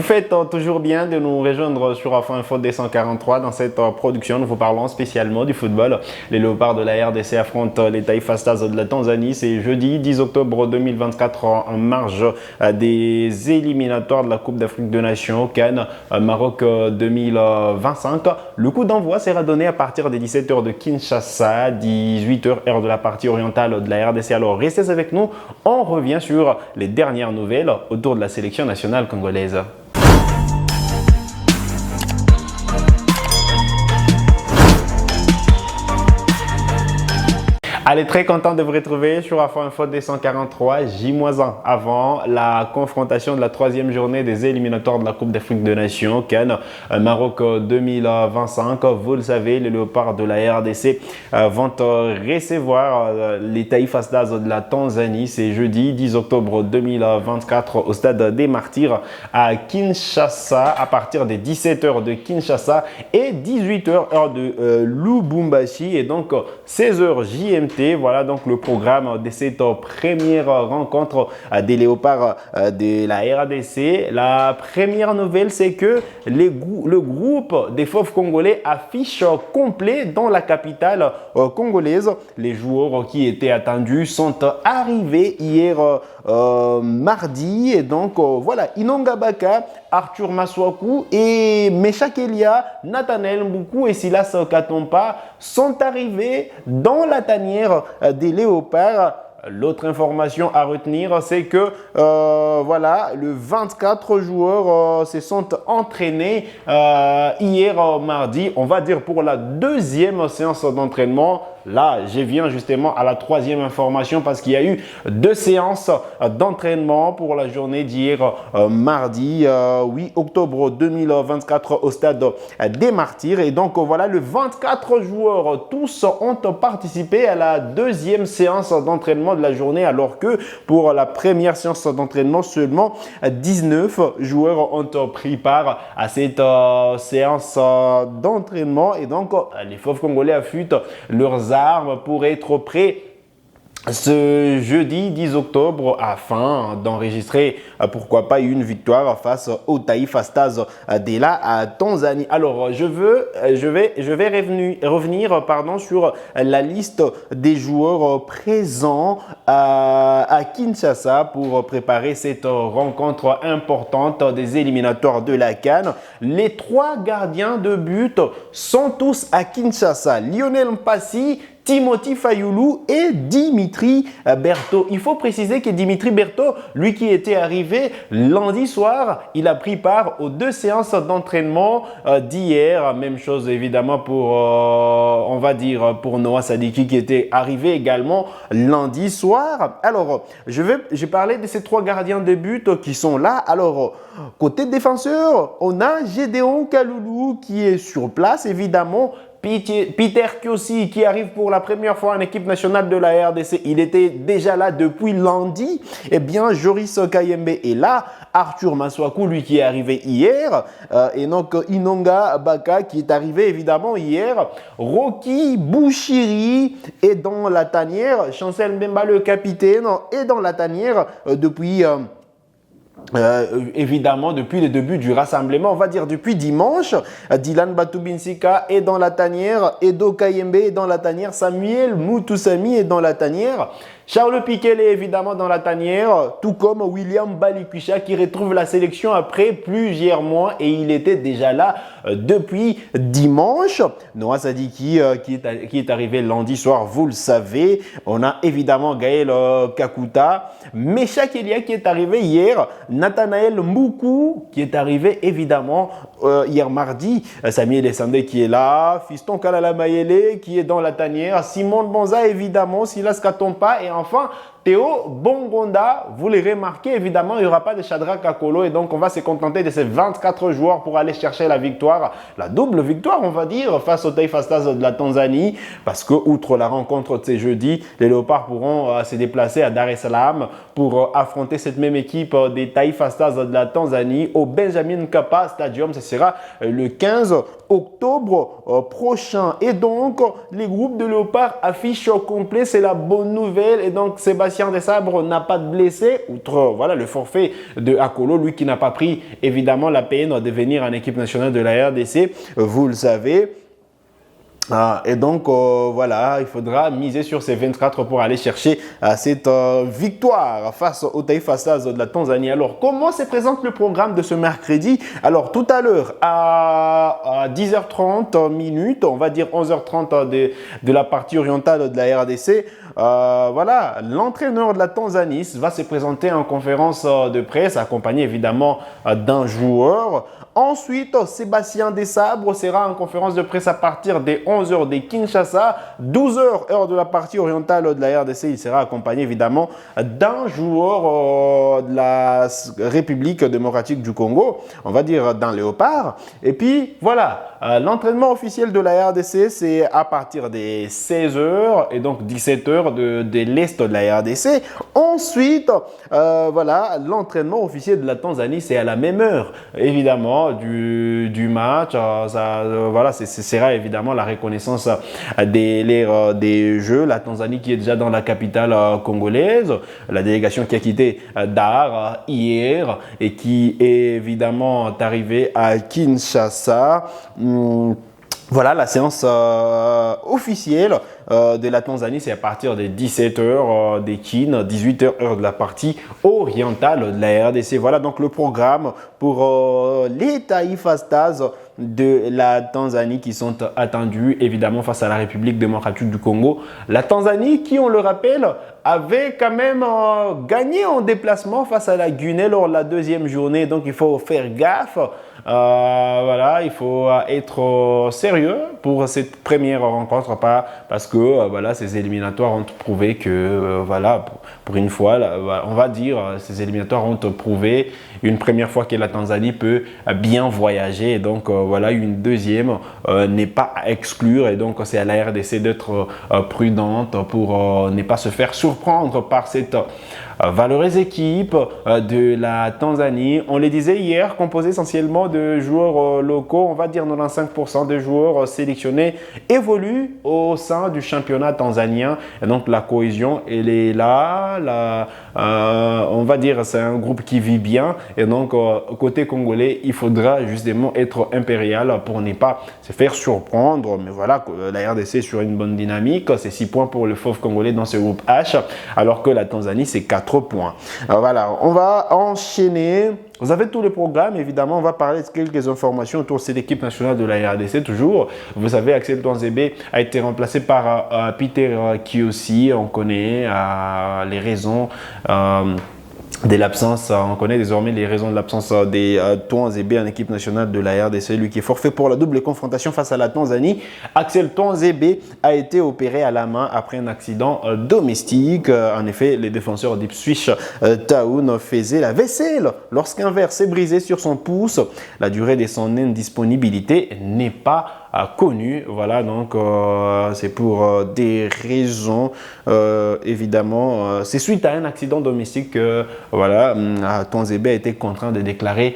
faites toujours bien de nous rejoindre sur Afro Info 243. Dans cette production, nous vous parlons spécialement du football. Les Léopards de la RDC affrontent les Taifa Stars de la Tanzanie. C'est jeudi 10 octobre 2024 en marge des éliminatoires de la Coupe d'Afrique des Nations au Cannes, Maroc 2025. Le coup d'envoi sera donné à partir des 17h de Kinshasa, 18h heure de la partie orientale de la RDC. Alors restez avec nous, on revient sur les dernières nouvelles autour de la sélection nationale congolaise. Allez, très content de vous retrouver sur Afro Info 243, J-1 avant la confrontation de la troisième journée des éliminatoires de la Coupe d'Afrique des Nations, Cannes, Maroc 2025. Vous le savez, les Léopards de la RDC vont recevoir les Taifa Stars de la Tanzanie. C'est jeudi 10 octobre 2024 au stade des Martyrs à Kinshasa à partir des 17h de Kinshasa et 18h heure de Lubumbashi et donc 16h JMT. Voilà donc le programme de cette première rencontre des Léopards de la RDC. La première nouvelle, c'est que le groupe des Fauves congolais affiche complet dans la capitale congolaise. Les joueurs qui étaient attendus sont arrivés hier mardi. Et donc voilà, Inonga Baka, Arthur Maswaku et Meshak Elia, Nathanaël Mboukou et Silas Katompa sont arrivés dans la tanière des Léopards. L'autre information à retenir, c'est que voilà, le 24 joueurs se sont entraînés hier mardi, on va dire pour la deuxième séance d'entraînement. Là, je viens justement à la troisième information parce qu'il y a eu deux séances d'entraînement pour la journée d'hier mardi 8 octobre 2024 au stade des Martyrs. Et donc voilà, le 24 joueurs tous ont participé à la deuxième séance d'entraînement de la journée, alors que pour la première séance d'entraînement, seulement 19 joueurs ont pris part à cette séance d'entraînement. Et donc les Fauves congolais affûtent leurs armes pour être prêts ce jeudi 10 octobre afin d'enregistrer pourquoi pas une victoire face aux Taifa Stars de la Tanzanie. Alors je vais revenir sur la liste des joueurs présents à Kinshasa pour préparer cette rencontre importante des éliminatoires de la CAN. Les trois gardiens de but sont tous à Kinshasa. Lionel Mpassi, Timothy Fayoulou et Dimitri Berthaud. Il faut préciser que Dimitri Berthaud, lui qui était arrivé lundi soir, il a pris part aux deux séances d'entraînement d'hier. Même chose évidemment pour, on va dire, pour Noah Sadiki qui était arrivé également lundi soir. Alors, je parlais de ces trois gardiens de but qui sont là. Alors, côté défenseur, on a Gédéon Kaloulou qui est sur place évidemment. Peter Kiosi qui arrive pour la première fois en équipe nationale de la RDC, il était déjà là depuis lundi. Eh bien, Joris Kayembe est là. Arthur Maswaku, lui qui est arrivé hier. Et donc, Inonga Baka qui est arrivé évidemment hier. Rocky Bouchiri est dans la tanière. Chancel Mbemba, le capitaine, est dans la tanière depuis... évidemment depuis le début du rassemblement, on va dire depuis dimanche. Dylan Batubinsika est dans la tanière, Edo Kayembe est dans la tanière, Samuel Moutoussami est dans la tanière, Charles Piquel est évidemment dans la tanière, tout comme William Balikwisha qui retrouve la sélection après plusieurs mois et il était déjà là depuis dimanche. Noah Sadiki qui est arrivé lundi soir, vous le savez. On a évidemment Gaël Kakuta, Meshak Elia qui est arrivé hier, Nathanaël Mboukou qui est arrivé évidemment hier mardi, Samuel Essandé qui est là, Fiston Kalala Mayele qui est dans la tanière, Simon Bonza évidemment, Silas Katompa et enfin Théo Bongonda. Vous les remarquez évidemment, il n'y aura pas de Shadrack Akolo et donc on va se contenter de ces 24 joueurs pour aller chercher la victoire, la double victoire on va dire face aux Taifa Stars de la Tanzanie, parce que outre la rencontre de ce jeudi, les Léopards pourront se déplacer à Dar es Salaam pour affronter cette même équipe des Taifa Stars de la Tanzanie au Benjamin Mkapa Stadium. C'est sera le 15 octobre prochain. Et donc, les groupes de Léopard affichent au complet, c'est la bonne nouvelle. Et donc, Sébastien Desabre n'a pas de blessé, outre voilà, le forfait de Akolo, lui qui n'a pas pris évidemment la peine de venir en équipe nationale de la RDC, vous le savez. Et donc, voilà, il faudra miser sur ces 24 pour aller chercher cette victoire face au Taifa Stars de la Tanzanie. Alors, comment se présente le programme de ce mercredi? Alors, tout à l'heure, à 10h30 minutes, on va dire 11h30 de la partie orientale de la RDC, voilà, l'entraîneur de la Tanzanie va se présenter en conférence de presse, accompagné évidemment d'un joueur. Ensuite, Sébastien Desabre sera en conférence de presse à partir des 11h de Kinshasa, 12h heure de la partie orientale de la RDC. Il sera accompagné évidemment d'un joueur de la République démocratique du Congo, on va dire d'un léopard. Et puis voilà, l'entraînement officiel de la RDC, c'est à partir des 16h et donc 17h de l'Est de la RDC. Ensuite, voilà, l'entraînement officiel de la Tanzanie, c'est à la même heure, évidemment, du match. Voilà, ce sera évidemment la reconnaissance des Jeux. La Tanzanie qui est déjà dans la capitale congolaise, la délégation qui a quitté Dar hier et qui est évidemment arrivée à Kinshasa. Voilà, la séance officielle de la Tanzanie, c'est à partir de 17h des Kin, 18h heure de la partie orientale de la RDC. Voilà donc le programme pour les Taifa Stars de la Tanzanie qui sont attendus évidemment face à la République démocratique du Congo. La Tanzanie qui, on le rappelle, avait quand même gagné en déplacement face à la Guinée lors de la deuxième journée. Donc il faut faire gaffe. Voilà, il faut être sérieux pour cette première rencontre, pas parce que voilà, ces éliminatoires ont prouvé que voilà, pour une fois, on va dire, ces éliminatoires ont prouvé une première fois que la Tanzanie peut bien voyager. Et donc voilà, une deuxième n'est pas à exclure. Et donc c'est à la RDC d'être prudente pour ne pas se faire surprendre par cette valeureuse équipe de la Tanzanie. On le disait hier, composée essentiellement de joueurs locaux, on va dire 95% des joueurs sélectionnés évoluent au sein du championnat tanzanien. Et donc la cohésion, elle est là. On va dire c'est un groupe qui vit bien. Et donc côté congolais, il faudra justement être impérial pour ne pas se faire surprendre. Mais voilà, la RDC sur une bonne dynamique. C'est 6 points pour le FOF congolais dans ce groupe H, alors que la Tanzanie, c'est 4 points. Alors voilà, on va enchaîner. Vous avez tous les programmes, évidemment. On va parler de quelques informations autour de cette équipe nationale de la RDC, toujours. Vous savez, Axel Touanzebe a été remplacé par Peter Kiosi. On connaît les raisons de l'absence, on connaît désormais les raisons de l'absence des Touanzebe en équipe nationale de la RDC, lui qui est forfait pour la double confrontation face à la Tanzanie. Axel Touanzebe a été opéré à la main après un accident domestique. En effet, les défenseurs d'Ipswich Town faisaient la vaisselle lorsqu'un verre s'est brisé sur son pouce. La durée de son indisponibilité n'est pas connu. Voilà, donc c'est pour des raisons évidemment. C'est suite à un accident domestique que voilà, Touanzebe a été contraint de déclarer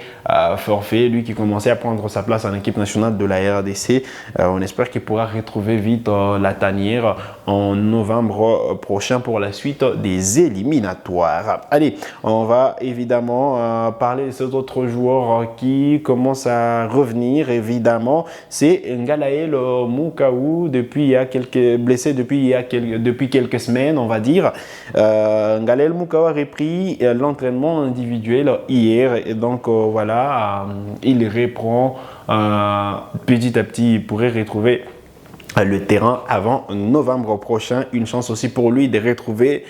forfait. Lui qui commençait à prendre sa place en équipe nationale de la RDC. On espère qu'il pourra retrouver vite la tanière en novembre prochain pour la suite des éliminatoires. Allez, on va évidemment parler de ces autres joueurs qui commencent à revenir. Évidemment, c'est Ngalael Mukaou, blessé depuis quelques semaines, on va dire. Ngalael Mukaou a repris l'entraînement individuel hier et donc voilà, il reprend petit à petit. Il pourrait retrouver le terrain avant novembre prochain. Une chance aussi pour lui de retrouver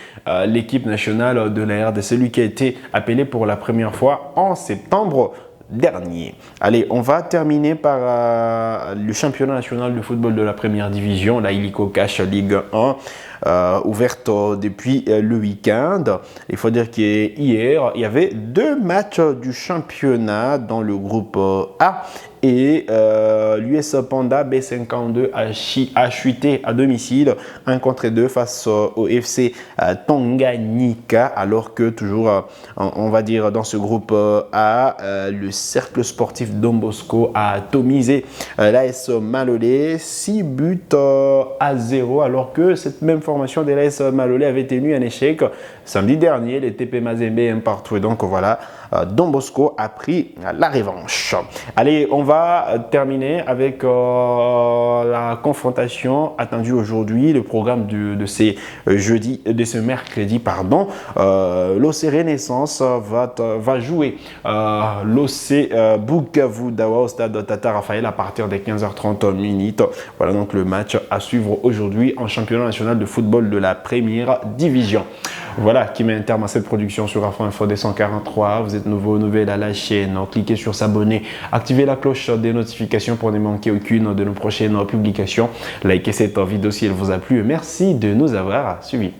l'équipe nationale de la RDC, celui qui a été appelé pour la première fois en septembre dernier. Allez, on va terminer par le championnat national de football de la première division, la Illico Cash Ligue 1, ouverte depuis le week-end. Il faut dire qu'hier, il y avait 2 matchs du championnat dans le groupe A et l'US Panda B52 a chuté à domicile 1-2 face au FC Tanganyika, alors que toujours on va dire dans ce groupe A, le cercle sportif Don Bosco a atomisé l'AS Malolé 6 buts à 0, alors que cette même formation de l'AS Malolé avait tenu un échec samedi dernier, les TP Mazembe un partout. Et donc voilà, Don Bosco a pris la revanche. Allez, on va terminer avec la confrontation attendue aujourd'hui, le programme de ce mercredi, pardon. L'OC Renaissance va jouer l'OC Bukavu Dawa au stade Tata Raphaël à partir des 15h30 minutes. Voilà donc le match à suivre aujourd'hui en championnat national de football de la première division. Voilà qui met un terme à cette production sur Afro Info D143. Vous êtes nouveau, nouvelle à la chaîne, cliquez sur s'abonner, activez la cloche des notifications pour ne manquer aucune de nos prochaines publications. Likez cette vidéo si elle vous a plu et merci de nous avoir suivis.